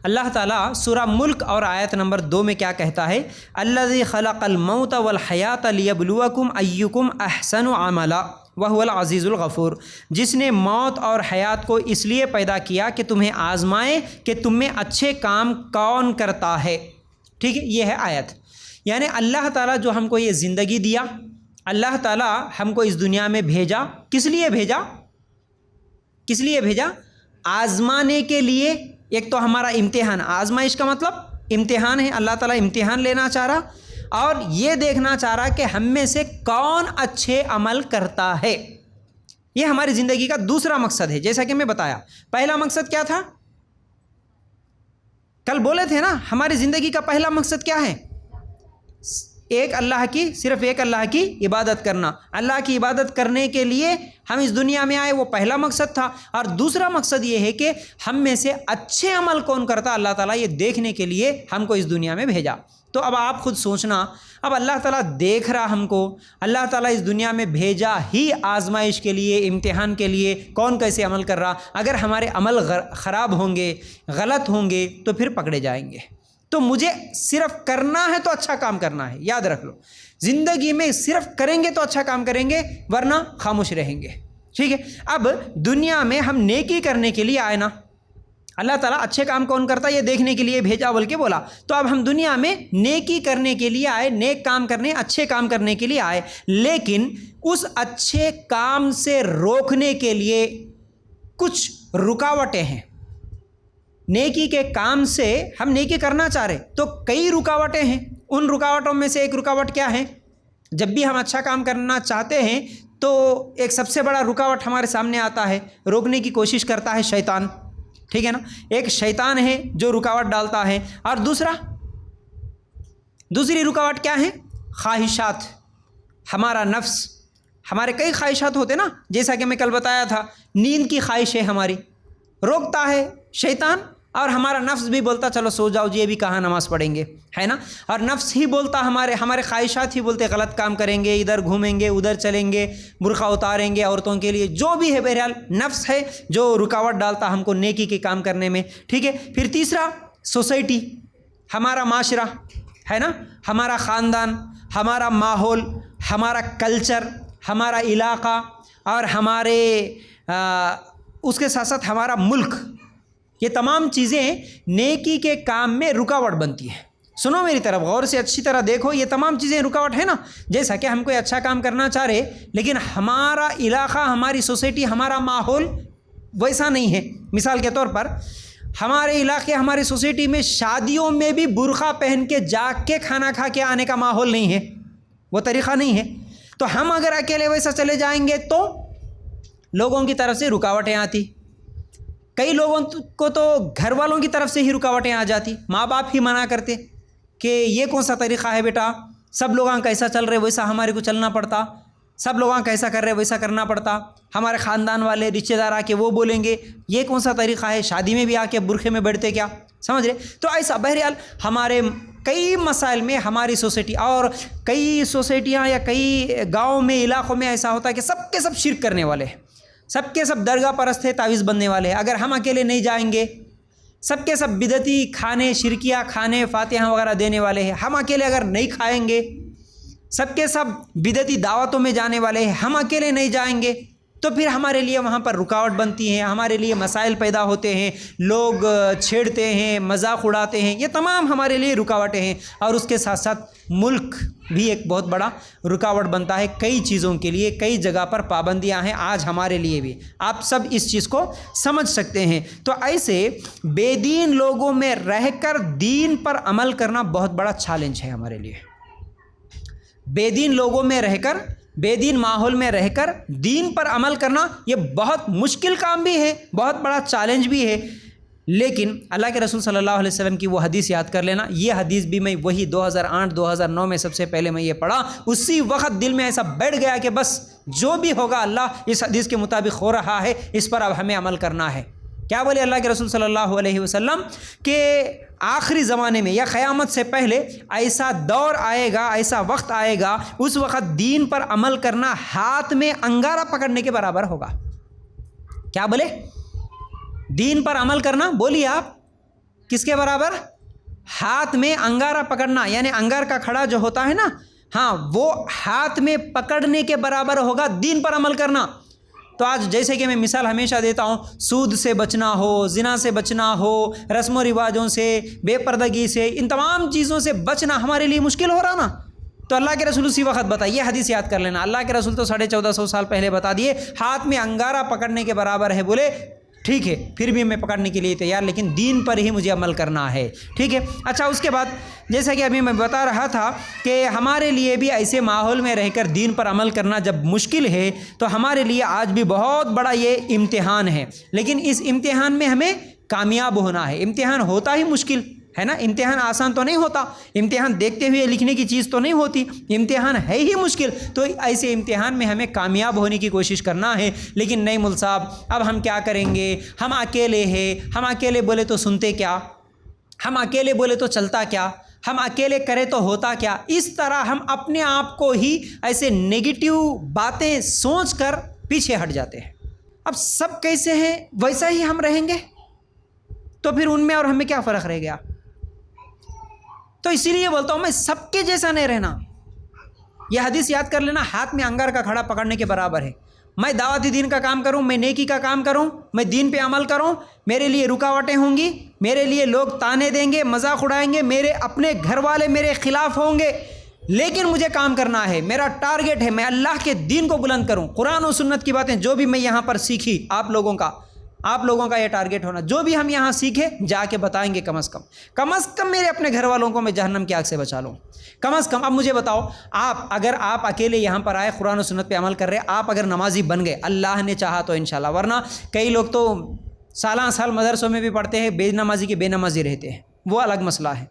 اللہ تعالیٰ سورہ ملک اور آیت نمبر 2 میں کیا کہتا ہے؟ الذی خلق الموت والحیات لیبلوکم ایکم احسن عملا وہو العزیز الغفور، جس نے موت اور حیات کو اس لیے پیدا کیا کہ تمہیں آزمائے کہ تم میں اچھے کام کون کرتا ہے۔ ٹھیک ہے، یہ ہے آیت۔ یعنی اللہ تعالیٰ جو ہم کو یہ زندگی دیا، اللہ تعالیٰ ہم کو اس دنیا میں بھیجا، کس لیے بھیجا؟ کس لیے بھیجا؟ آزمانے کے لیے۔ ایک تو ہمارا امتحان، آزمائش کا مطلب امتحان ہے، اللہ تعالیٰ امتحان لینا چاہ رہا اور یہ دیکھنا چاہ رہا کہ ہم میں سے کون اچھے عمل کرتا ہے۔ یہ ہماری زندگی کا دوسرا مقصد ہے۔ جیسا کہ میں بتایا، پہلا مقصد کیا تھا؟ کل بولے تھے نا، ہماری زندگی کا پہلا مقصد کیا ہے؟ صرف ایک اللہ کی عبادت کرنا۔ اللہ کی عبادت کرنے کے لیے ہم اس دنیا میں آئے، وہ پہلا مقصد تھا۔ اور دوسرا مقصد یہ ہے کہ ہم میں سے اچھے عمل کون کرتا، اللہ تعالیٰ یہ دیکھنے کے لیے ہم کو اس دنیا میں بھیجا۔ تو اب آپ خود سوچنا، اب اللہ تعالیٰ دیکھ رہا ہم کو، اللہ تعالیٰ اس دنیا میں بھیجا ہی آزمائش کے لیے، امتحان کے لیے، کون کیسے عمل کر رہا۔ اگر ہمارے عمل خراب ہوں گے، غلط ہوں گے تو پھر پکڑے جائیں گے۔ تو مجھے صرف کرنا ہے تو اچھا کام کرنا ہے، یاد رکھ لو۔ زندگی میں صرف کریں گے تو اچھا کام کریں گے، ورنہ خاموش رہیں گے۔ ٹھیک ہے، اب دنیا میں ہم نیکی کرنے کے لیے آئے نا، اللہ تعالیٰ اچھے کام کون کرتا ہے یہ دیکھنے کے لیے بھیجا بول کے بولا۔ تو اب ہم دنیا میں نیکی کرنے کے لیے آئے، نیک کام کرنے، اچھے کام کرنے کے لیے آئے، لیکن اس اچھے کام سے روکنے کے لیے کچھ رکاوٹیں ہیں۔ نیکی کے کام سے ہم نیکی کرنا چاہ رہے تو کئی رکاوٹیں ہیں۔ ان رکاوٹوں میں سے ایک رکاوٹ کیا ہے؟ جب بھی ہم اچھا کام کرنا چاہتے ہیں تو ایک سب سے بڑا رکاوٹ ہمارے سامنے آتا ہے، روکنے کی کوشش کرتا ہے شیطان۔ ٹھیک ہے نا، ایک شیطان ہے جو رکاوٹ ڈالتا ہے۔ اور دوسری رکاوٹ کیا ہے؟ خواہشات، ہمارا نفس۔ ہمارے کئی خواہشات ہوتے نا، جیسا کہ میں کل بتایا تھا، نیند کی خواہش ہے ہماری، روکتا ہے شیطان، اور ہمارا نفس بھی بولتا چلو سو جاؤ جی، ابھی کہاں نماز پڑھیں گے، ہے نا۔ اور نفس ہی بولتا، ہمارے خواہشات ہی بولتے غلط کام کریں گے، ادھر گھومیں گے، ادھر چلیں گے، برقع اتاریں گے عورتوں کے لیے، جو بھی ہے، بہرحال نفس ہے جو رکاوٹ ڈالتا ہم کو نیکی کے کام کرنے میں۔ ٹھیک ہے، پھر تیسرا سوسائٹی، ہمارا معاشرہ ہے نا، ہمارا خاندان، ہمارا ماحول، ہمارا کلچر، ہمارا علاقہ، اور ہمارے اس کے ساتھ ساتھ ہمارا ملک۔ یہ تمام چیزیں نیکی کے کام میں رکاوٹ بنتی ہیں۔ سنو میری طرف، غور سے اچھی طرح دیکھو، یہ تمام چیزیں رکاوٹ ہے نا۔ جیسا کہ ہم کوئی اچھا کام کرنا چاہ رہے، لیکن ہمارا علاقہ، ہماری سوسائٹی، ہمارا ماحول ویسا نہیں ہے۔ مثال کے طور پر ہمارے علاقے، ہماری سوسائٹی میں شادیوں میں بھی برقع پہن کے جاگ کے کھانا کھا کے آنے کا ماحول نہیں ہے، وہ طریقہ نہیں ہے۔ تو ہم اگر اکیلے ویسا چلے جائیں گے تو لوگوں کی طرف سے رکاوٹیں آتی، کئی لوگوں کو تو گھر والوں کی طرف سے ہی رکاوٹیں آ جاتی، ماں باپ ہی منع کرتے کہ یہ کون سا طریقہ ہے بیٹا، سب لوگاں کیسا چل رہے ویسا ہمارے کو چلنا پڑتا، سب لوگاں کیسا کر رہے ویسا کرنا پڑتا۔ ہمارے خاندان والے، رشتہ دار آ کے وہ بولیں گے یہ کون سا طریقہ ہے، شادی میں بھی آ کے برقعے میں بیٹھتے کیا، سمجھ رہے۔ تو ایسا بہرحال ہمارے کئی مسائل میں ہماری سوسائٹی، اور کئی سوسائٹیاں یا کئی گاؤں میں، علاقوں میں ایسا ہوتا ہے کہ سب کے سب شرک کرنے والے ہیں، سب کے سب درگاہ پرست ہے، تعویذ بننے والے ہیں۔ اگر ہم اکیلے نہیں جائیں گے، سب کے سب بدعتی کھانے، شرکیہ کھانے، فاتحہ وغیرہ دینے والے ہیں، ہم اکیلے اگر نہیں کھائیں گے، سب کے سب بدعتی دعوتوں میں جانے والے ہیں، ہم اکیلے نہیں جائیں گے، تو پھر ہمارے لیے وہاں پر رکاوٹ بنتی ہے، ہمارے لیے مسائل پیدا ہوتے ہیں، لوگ چھیڑتے ہیں، مذاق اڑاتے ہیں، یہ تمام ہمارے لیے رکاوٹیں ہیں۔ اور اس کے ساتھ ساتھ ملک بھی ایک بہت بڑا رکاوٹ بنتا ہے، کئی چیزوں کے لیے کئی جگہ پر پابندیاں ہیں آج ہمارے لیے بھی، آپ سب اس چیز کو سمجھ سکتے ہیں۔ تو ایسے بے دین لوگوں میں رہ کر دین پر عمل کرنا بہت بڑا چیلنج ہے ہمارے لیے۔ بے دین لوگوں میں رہ کر، بے دین ماحول میں رہ کر دین پر عمل کرنا یہ بہت مشکل کام بھی ہے، بہت بڑا چیلنج بھی ہے۔ لیکن اللہ کے رسول صلی اللہ علیہ وسلم کی وہ حدیث یاد کر لینا، یہ حدیث بھی میں وہی 2008-2009 میں سب سے پہلے میں یہ پڑھا، اسی وقت دل میں ایسا بیٹھ گیا کہ بس جو بھی ہوگا اللہ اس حدیث کے مطابق ہو رہا ہے، اس پر اب ہمیں عمل کرنا ہے۔ کیا بولے اللہ کے رسول صلی اللہ علیہ وسلم کہ آخری زمانے میں یا قیامت سے پہلے ایسا دور آئے گا، ایسا وقت آئے گا، اس وقت دین پر عمل کرنا ہاتھ میں انگارہ پکڑنے کے برابر ہوگا۔ کیا بولے؟ دین پر عمل کرنا، بولیے آپ، کس کے برابر؟ ہاتھ میں انگارہ پکڑنا، یعنی انگار کا کھڑا جو ہوتا ہے نا، ہاں وہ ہاتھ میں پکڑنے کے برابر ہوگا دین پر عمل کرنا۔ تو آج جیسے کہ میں مثال ہمیشہ دیتا ہوں، سود سے بچنا ہو، زنا سے بچنا ہو، رسم و رواجوں سے، بے پردگی سے، ان تمام چیزوں سے بچنا ہمارے لیے مشکل ہو رہا نا، تو اللہ کے رسول اسی وقت بتائیے، حدیث یاد کر لینا، اللہ کے رسول تو 1450 سال پہلے بتا دیے ہاتھ میں انگارہ پکڑنے کے برابر ہے، بولے ٹھیک ہے پھر بھی میں پکڑنے کے لیے تیار، لیکن دین پر ہی مجھے عمل کرنا ہے، ٹھیک ہے۔ اچھا، اس کے بعد جیسا کہ ابھی میں بتا رہا تھا کہ ہمارے لیے بھی ایسے ماحول میں رہ کر دین پر عمل کرنا جب مشکل ہے تو ہمارے لیے آج بھی بہت بڑا یہ امتحان ہے، لیکن اس امتحان میں ہمیں کامیاب ہونا ہے۔ امتحان ہوتا ہی مشکل ہے نا، امتحان آسان تو نہیں ہوتا، امتحان دیکھتے ہوئے لکھنے کی چیز تو نہیں ہوتی، امتحان ہے ہی مشکل، تو ایسے امتحان میں ہمیں کامیاب ہونے کی کوشش کرنا ہے۔ لیکن نہیں مول صاحب، اب ہم کیا کریں گے، ہم اکیلے ہیں، ہم اکیلے بولے تو سنتے کیا، ہم اکیلے بولے تو چلتا کیا، ہم اکیلے کرے تو ہوتا کیا، اس طرح ہم اپنے آپ کو ہی ایسے نیگیٹو باتیں سوچ کر پیچھے ہٹ جاتے ہیں۔ اب سب کیسے ہیں ویسا ہی ہم رہیں گے تو پھر ان میں اور ہمیں کیا فرق رہ گیا؟ تو اسی لیے بولتا ہوں میں سب کے جیسا نہیں رہنا۔ یہ حدیث یاد کر لینا، ہاتھ میں انگار کا کھڑا پکڑنے کے برابر ہے۔ میں دعوت دین کا کام کروں، میں نیکی کا کام کروں، میں دین پہ عمل کروں، میرے لیے رکاوٹیں ہوں گی، میرے لیے لوگ تانے دیں گے، مذاق اڑائیں گے، میرے اپنے گھر والے میرے خلاف ہوں گے، لیکن مجھے کام کرنا ہے، میرا ٹارگٹ ہے میں اللہ کے دین کو بلند کروں، قرآن و سنت کی باتیں جو بھی میں یہاں پر سیکھی، آپ لوگوں کا یہ ٹارگٹ ہونا، جو بھی ہم یہاں سیکھے جا کے بتائیں گے، کم از کم میرے اپنے گھر والوں کو میں جہنم کی آگ سے بچا لوں، کم از کم۔ اب مجھے بتاؤ، اگر آپ اکیلے یہاں پر آئے، قرآن و سنت پہ عمل کر رہے، آپ اگر نمازی بن گئے، اللہ نے چاہا تو انشاءاللہ، ورنہ کئی لوگ تو سالہ سال مدرسوں میں بھی پڑھتے ہیں، بے نمازی کے بے نمازی رہتے ہیں، وہ الگ مسئلہ ہے۔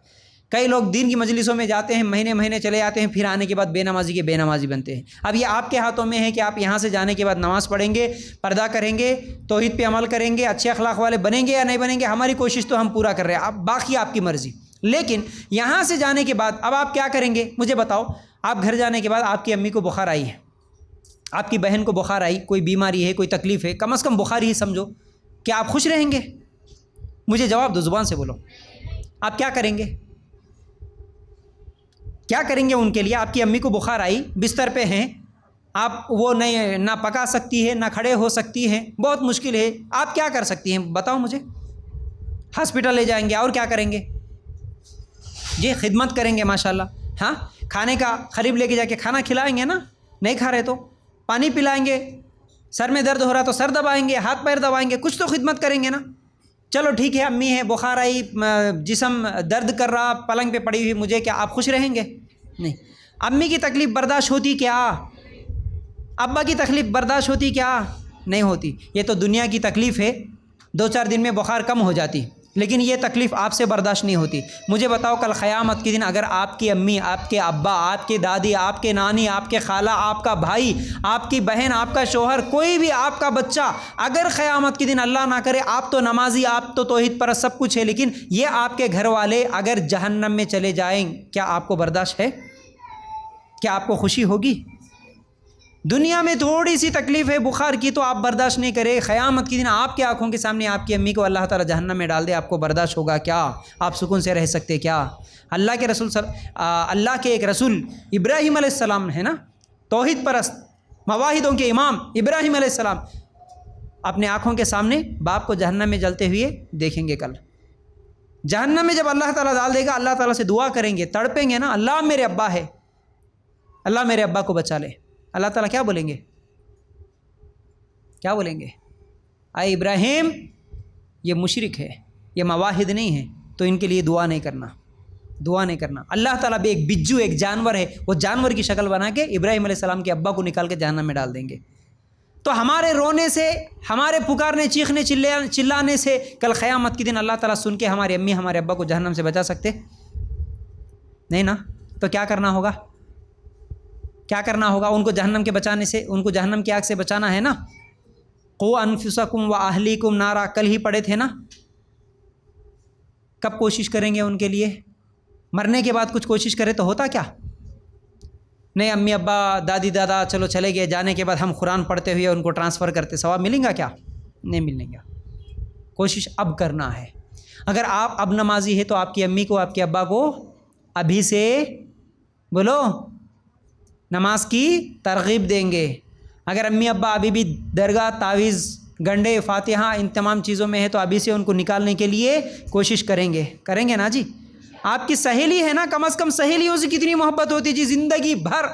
کئی لوگ دین کی مجلسوں میں جاتے ہیں، مہینے چلے جاتے ہیں، پھر آنے کے بعد بے نمازی کے بے نمازی بنتے ہیں۔ اب یہ آپ کے ہاتھوں میں ہے کہ آپ یہاں سے جانے کے بعد نماز پڑھیں گے، پردہ کریں گے، توحید پہ عمل کریں گے، اچھے اخلاق والے بنیں گے یا نہیں بنیں گے۔ ہماری کوشش تو ہم پورا کر رہے ہیں، اب باقی آپ کی مرضی۔ لیکن یہاں سے جانے کے بعد اب آپ کیا کریں گے؟ مجھے بتاؤ، آپ گھر جانے کے بعد آپ کی امی کو بخار آئی ہے، آپ کی بہن کو بخار آئی، کوئی بیماری ہے، کوئی تکلیف ہے، کم از کم بخار ہی سمجھو، کیا آپ خوش رہیں گے؟ مجھے جواب دو، زبان سے بولو، آپ کیا کریں گے؟ کیا کریں گے ان کے لیے؟ آپ کی امی کو بخار آئی، بستر پہ ہیں، آپ وہ نہیں نہ پکا سکتی ہے، نہ کھڑے ہو سکتی ہیں، بہت مشکل ہے، آپ کیا کر سکتی ہیں بتاؤ مجھے؟ ہاسپٹل لے جائیں گے، اور کیا کریں گے؟ جی خدمت کریں گے ماشاءاللہ، ہاں کھانے کا قریب لے کے جا کے کھانا کھلائیں گے نا، نہیں کھا رہے تو پانی پلائیں گے، سر میں درد ہو رہا تو سر دبائیں گے، ہاتھ پیر دبائیں گے، کچھ تو خدمت کریں گے نا۔ چلو ٹھیک ہے، امی ہے، بخار آئی، جسم درد کر رہا، پلنگ پہ پڑی ہوئی، مجھے کیا آپ خوش رہیں گے؟ نہیں۔ امی کی تکلیف برداشت ہوتی کیا؟ ابا کی تکلیف برداشت ہوتی کیا؟ نہیں ہوتی۔ یہ تو دنیا کی تکلیف ہے، 2-4 دن میں بخار کم ہو جاتی، لیکن یہ تکلیف آپ سے برداشت نہیں ہوتی۔ مجھے بتاؤ، کل قیامت کے دن اگر آپ کی امی، آپ کے ابا، آپ کے دادی، آپ کے نانی، آپ کے خالہ، آپ کا بھائی، آپ کی بہن، آپ کا شوہر، کوئی بھی آپ کا بچہ، اگر قیامت کے دن اللہ نہ کرے، آپ تو نمازی، آپ تو توحید پر سب کچھ ہے، لیکن یہ آپ کے گھر والے اگر جہنم میں چلے جائیں، کیا آپ کو برداشت ہے؟ کیا آپ کو خوشی ہوگی؟ دنیا میں تھوڑی سی تکلیف ہے بخار کی تو آپ برداشت نہیں کرے، قیامت کے دن آپ کی آنکھوں کے سامنے آپ کی امی کو اللہ تعالی جہنم میں ڈال دے، آپ کو برداشت ہوگا کیا؟ آپ سکون سے رہ سکتے کیا؟ اللہ کے ایک رسول ابراہیم علیہ السلام ہے نا، توحید پرست، مواحدوں کے امام ابراہیم علیہ السلام، اپنے آنکھوں کے سامنے باپ کو جہنم میں جلتے ہوئے دیکھیں گے۔ کل جہنم میں جب اللہ تعالیٰ ڈال دے گا، اللہ تعالیٰ سے دعا کریں گے، تڑپیں گے نا، اللہ میرے ابا ہے، اللہ میرے ابا کو بچا لے۔ اللہ تعالیٰ کیا بولیں گے؟ کیا بولیں گے؟ اے ابراہیم، یہ مشرک ہے، یہ مواحد نہیں ہے، تو ان کے لیے دعا نہیں کرنا۔ اللہ تعالیٰ بھی ایک بجو، ایک جانور ہے، وہ جانور کی شکل بنا کے ابراہیم علیہ السلام کے ابا کو نکال کے جہنم میں ڈال دیں گے۔ تو ہمارے رونے سے، ہمارے پکارنے، چیخنے، چلانے سے کل قیامت کے دن اللہ تعالیٰ سن کے ہماری امی، ہمارے ابا کو جہنم سے بچا سکتے نہیں نا؟ تو کیا کرنا ہوگا؟ ان کو جہنم کے بچانے سے، ان کو جہنم کی آگ سے بچانا ہے نا۔ قوا انفسکم واہلیکم نارا، کل ہی پڑھے تھے نا۔ کب کوشش کریں گے ان کے لیے؟ مرنے کے بعد کچھ کوشش کرے تو ہوتا کیا؟ نہیں، امی ابا دادی دادا چلو چلے گئے، جانے کے بعد ہم قرآن پڑھتے ہوئے ان کو ٹرانسفر کرتے، ثواب ملیں گا کیا؟ نہیں ملیں گا۔ کوشش اب کرنا ہے۔ اگر آپ اب نمازی ہے تو آپ کی امی کو آپ کے ابا کو ابھی سے بولو نماز کی ترغیب دیں گے. اگر امی ابا ابھی بھی درگاہ تعویذ گنڈے فاتحہ ان تمام چیزوں میں ہے تو ابھی سے ان کو نکالنے کے لیے کوشش کریں گے نا جی. آپ کی سہیلی ہے نا, کم از کم سہیلیوں سے کتنی محبت ہوتی جی, زندگی بھر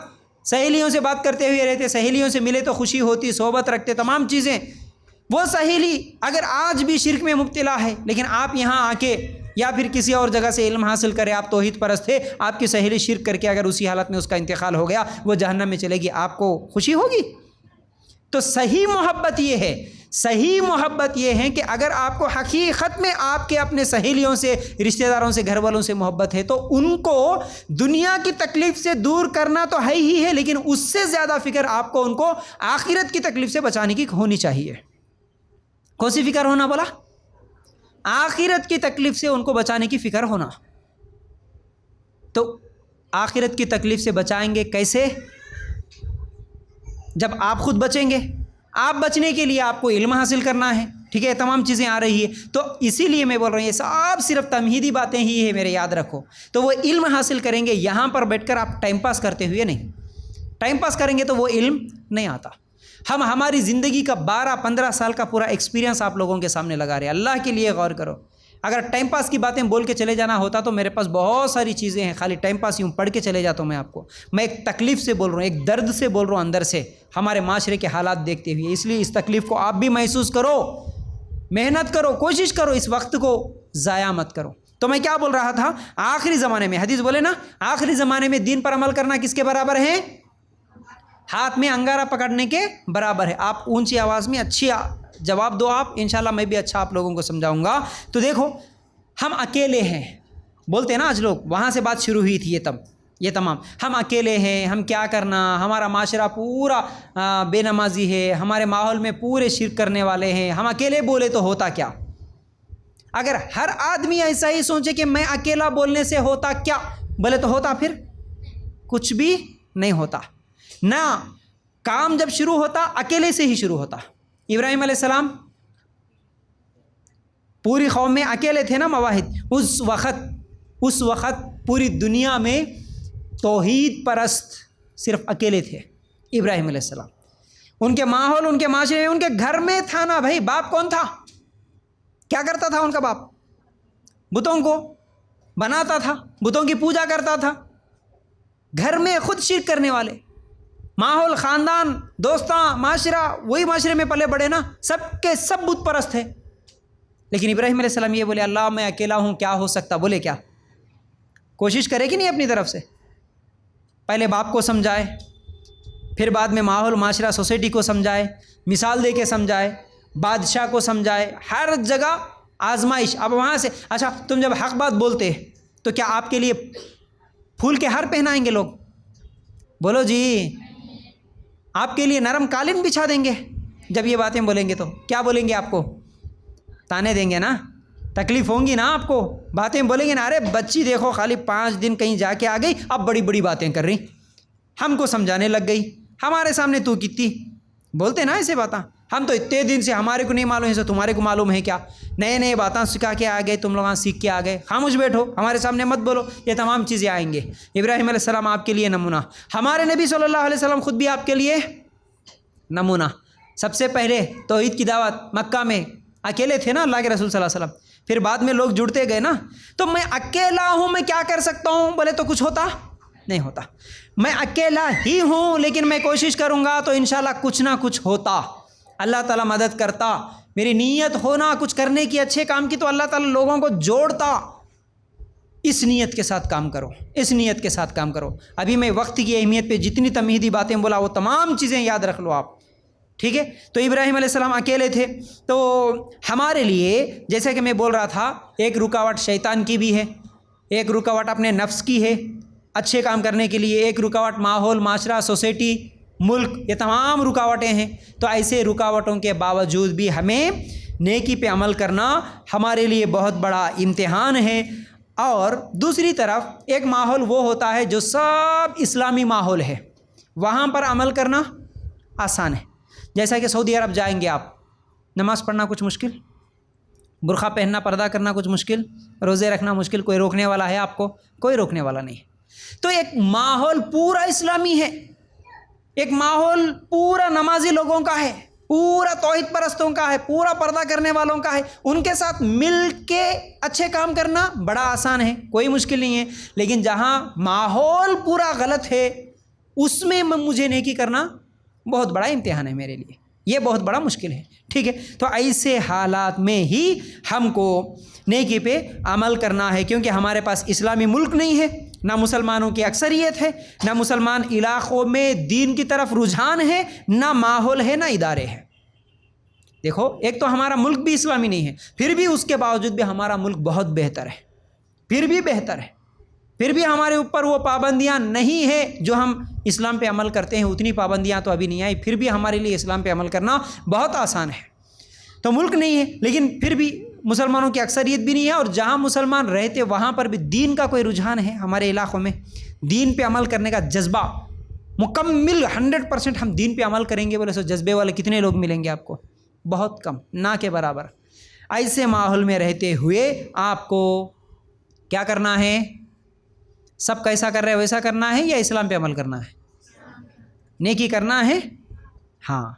سہیلیوں سے بات کرتے ہوئے رہتے, سہیلیوں سے ملے تو خوشی ہوتی, صحبت رکھتے, تمام چیزیں. وہ سہیلی اگر آج بھی شرک میں مبتلا ہے لیکن آپ یہاں آ کے یا پھر کسی اور جگہ سے علم حاصل کرے, آپ توحید پرست تھے, آپ کی سہیلی شرک کر کے اگر اسی حالت میں اس کا انتقال ہو گیا وہ جہنم میں چلے گی, آپ کو خوشی ہوگی؟ تو صحیح محبت یہ ہے, صحیح محبت یہ ہے کہ اگر آپ کو حقیقت میں آپ کے اپنے سہیلیوں سے, رشتہ داروں سے, گھر والوں سے محبت ہے تو ان کو دنیا کی تکلیف سے دور کرنا تو ہے ہی ہے, لیکن اس سے زیادہ فکر آپ کو ان کو آخرت کی تکلیف سے بچانے کی ہونی چاہیے. کون سی فکر ہونا بولا؟ آخرت کی تکلیف سے ان کو بچانے کی فکر ہونا. تو آخرت کی تکلیف سے بچائیں گے کیسے؟ جب آپ خود بچیں گے. آپ بچنے کے لیے آپ کو علم حاصل کرنا ہے, ٹھیک ہے, تمام چیزیں آ رہی ہے. تو اسی لیے میں بول رہا ہوں یہ سب صرف تمہیدی باتیں ہی ہے, میرے یاد رکھو. تو وہ علم حاصل کریں گے, یہاں پر بیٹھ کر آپ ٹائم پاس کرتے ہوئے نہیں. ٹائم پاس کریں گے تو وہ علم نہیں آتا. ہم ہماری زندگی کا 12-15 سال کا پورا ایکسپیرینس آپ لوگوں کے سامنے لگا رہے ہیں. اللہ کے لیے غور کرو. اگر ٹائم پاس کی باتیں بول کے چلے جانا ہوتا تو میرے پاس بہت ساری چیزیں ہیں, خالی ٹائم پاس یوں پڑھ کے چلے جاتا ہوں میں آپ کو. میں ایک تکلیف سے بول رہا ہوں, ایک درد سے بول رہا ہوں اندر سے, ہمارے معاشرے کے حالات دیکھتے ہوئے. اس لیے اس تکلیف کو آپ بھی محسوس کرو, محنت کرو, کوشش کرو, اس وقت کو ضائع مت کرو. تو میں کیا بول رہا تھا, آخری زمانے میں حدیث بولے نا, آخری زمانے میں دین پر عمل کرنا کس کے برابر ہے؟ ہاتھ میں انگارہ پکڑنے کے برابر ہے. آپ اونچی آواز میں اچھی جواب دو, آپ انشاءاللہ میں بھی اچھا آپ لوگوں کو سمجھاؤں گا. تو دیکھو ہم اکیلے ہیں بولتے ہیں نا آج لوگ, وہاں سے بات شروع ہوئی تھی یہ تمام. ہم اکیلے ہیں, ہم کیا کرنا, ہمارا معاشرہ پورا بے نمازی ہے, ہمارے ماحول میں پورے شرک کرنے والے ہیں, ہم اکیلے بولے تو ہوتا کیا؟ اگر ہر آدمی ایسا ہی سوچے کہ میں اکیلا بولنے سے ہوتا کیا, بولے تو ہوتا پھر کچھ بھی نہیں ہوتا. نہ کام جب شروع ہوتا اکیلے سے ہی شروع ہوتا. ابراہیم علیہ السلام پوری قوم میں اکیلے تھے نا مواحد. اس وقت پوری دنیا میں توحید پرست صرف اکیلے تھے ابراہیم علیہ السلام. ان کے ماحول, ان کے معاشرے میں, ان کے گھر میں تھا نا بھائی, باپ کون تھا, کیا کرتا تھا ان کا باپ؟ بتوں کو بناتا تھا, بتوں کی پوجا کرتا تھا. گھر میں خود شرک کرنے والے, ماحول, خاندان, دوستاں, معاشرہ, وہی معاشرے میں پلے بڑے نا, سب کے سب بت پرست تھے. لیکن ابراہیم علیہ السلام یہ بولے اللہ میں اکیلا ہوں, کیا ہو سکتا, بولے کیا کوشش کرے کہ نہیں اپنی طرف سے؟ پہلے باپ کو سمجھائے, پھر بعد میں ماحول, معاشرہ, سوسائٹی کو سمجھائے, مثال دے کے سمجھائے, بادشاہ کو سمجھائے, ہر جگہ آزمائش. اب وہاں سے اچھا تم جب حق بات بولتے تو کیا آپ کے لیے پھول کے ہار پہنائیں گے لوگ؟ بولو جی. آپ کے لیے نرم قالین بچھا دیں گے جب یہ باتیں بولیں گے؟ تو کیا بولیں گے آپ کو؟ تانے دیں گے نا, تکلیف ہوں گی نا آپ کو, باتیں بولیں گے نا, ارے بچی دیکھو خالی 5 دن کہیں جا کے آ گئی, اب بڑی بڑی باتیں کر رہی, ہم کو سمجھانے لگ گئی, ہمارے سامنے تو کتنی بولتے نا ایسے باتیں. ہم تو اتنے دن سے ہمارے کو نہیں معلوم ہے, تمہارے کو معلوم ہے کیا؟ نئے نئے باتیں سکھا کے آ گئے, تم لوگ سیکھ کے آ گئے, خاموش بیٹھو, ہمارے سامنے مت بولو. یہ تمام چیزیں آئیں گے. ابراہیم علیہ السلام آپ کے لیے نمونہ, ہمارے نبی صلی اللہ علیہ وسلم خود بھی آپ کے لیے نمونہ. سب سے پہلے توحید کی دعوت مکہ میں اکیلے تھے نا اللہ کے رسول صلی اللہ علیہ وسلم, پھر بعد میں لوگ جڑتے گئے نا. تو میں اکیلا ہوں, میں کیا کر سکتا ہوں, بولے تو کچھ ہوتا نہیں ہوتا. میں اکیلا ہی ہوں لیکن میں کوشش کروں گا تو انشاءاللہ کچھ نہ کچھ ہوتا, اللہ تعالیٰ مدد کرتا. میری نیت ہونا کچھ کرنے کی, اچھے کام کی, تو اللہ تعالیٰ لوگوں کو جوڑتا. اس نیت کے ساتھ کام کرو, اس نیت کے ساتھ کام کرو. ابھی میں وقت کی اہمیت پہ جتنی تمہیدی باتیں بولا وہ تمام چیزیں یاد رکھ لو آپ, ٹھیک ہے. تو ابراہیم علیہ السلام اکیلے تھے. تو ہمارے لیے جیسے کہ میں بول رہا تھا, ایک رکاوٹ شیطان کی بھی ہے, ایک رکاوٹ اپنے نفس کی ہے اچھے کام کرنے کے لیے, ایک رکاوٹ ماحول, معاشرہ, سوسائٹی, ملک, یہ تمام رکاوٹیں ہیں. تو ایسے رکاوٹوں کے باوجود بھی ہمیں نیکی پہ عمل کرنا ہمارے لیے بہت بڑا امتحان ہے. اور دوسری طرف ایک ماحول وہ ہوتا ہے جو سب اسلامی ماحول ہے, وہاں پر عمل کرنا آسان ہے. جیسا کہ سعودی عرب جائیں گے آپ, نماز پڑھنا کچھ مشکل, برقع پہننا، پردہ کرنا کچھ مشکل، روزے رکھنا مشکل، کوئی روکنے والا ہے آپ کو؟ کوئی روکنے والا نہیں۔ تو ایک ماحول پورا اسلامی ہے، ایک ماحول پورا نمازی لوگوں کا ہے، پورا توحید پرستوں کا ہے، پورا پردہ کرنے والوں کا ہے۔ ان کے ساتھ مل کے اچھے کام کرنا بڑا آسان ہے، کوئی مشکل نہیں ہے۔ لیکن جہاں ماحول پورا غلط ہے اس میں مجھے نیکی کرنا بہت بڑا امتحان ہے میرے لیے، یہ بہت بڑا مشکل ہے، ٹھیک ہے۔ تو ایسے حالات میں ہی ہم کو نیکی پہ عمل کرنا ہے، کیونکہ ہمارے پاس اسلامی ملک نہیں ہے، نہ مسلمانوں کی اکثریت ہے، نہ مسلمان علاقوں میں دین کی طرف رجحان ہے، نہ ماحول ہے، نہ ادارے ہیں۔ دیکھو، ایک تو ہمارا ملک بھی اسلامی نہیں ہے، پھر بھی اس کے باوجود بھی ہمارا ملک بہت بہتر ہے، پھر بھی بہتر ہے، پھر بھی ہمارے اوپر وہ پابندیاں نہیں ہے جو ہم اسلام پہ عمل کرتے ہیں، اتنی پابندیاں تو ابھی نہیں آئی، پھر بھی ہمارے لیے اسلام پہ عمل کرنا بہت آسان ہے۔ تو ملک نہیں ہے لیکن پھر بھی مسلمانوں کی اکثریت بھی نہیں ہے، اور جہاں مسلمان رہتے وہاں پر بھی دین کا کوئی رجحان ہے، ہمارے علاقوں میں دین پہ عمل کرنے کا جذبہ مکمل 100% ہم دین پہ عمل کریں گے بولے سو جذبے والے کتنے لوگ ملیں گے آپ کو؟ بہت کم، نہ کے برابر۔ ایسے ماحول میں رہتے ہوئے آپ کو کیا کرنا ہے؟ سب کیسا کر رہے ویسا کرنا ہے یا اسلام پہ عمل کرنا ہے؟ نیکی کرنا ہے، ہاں۔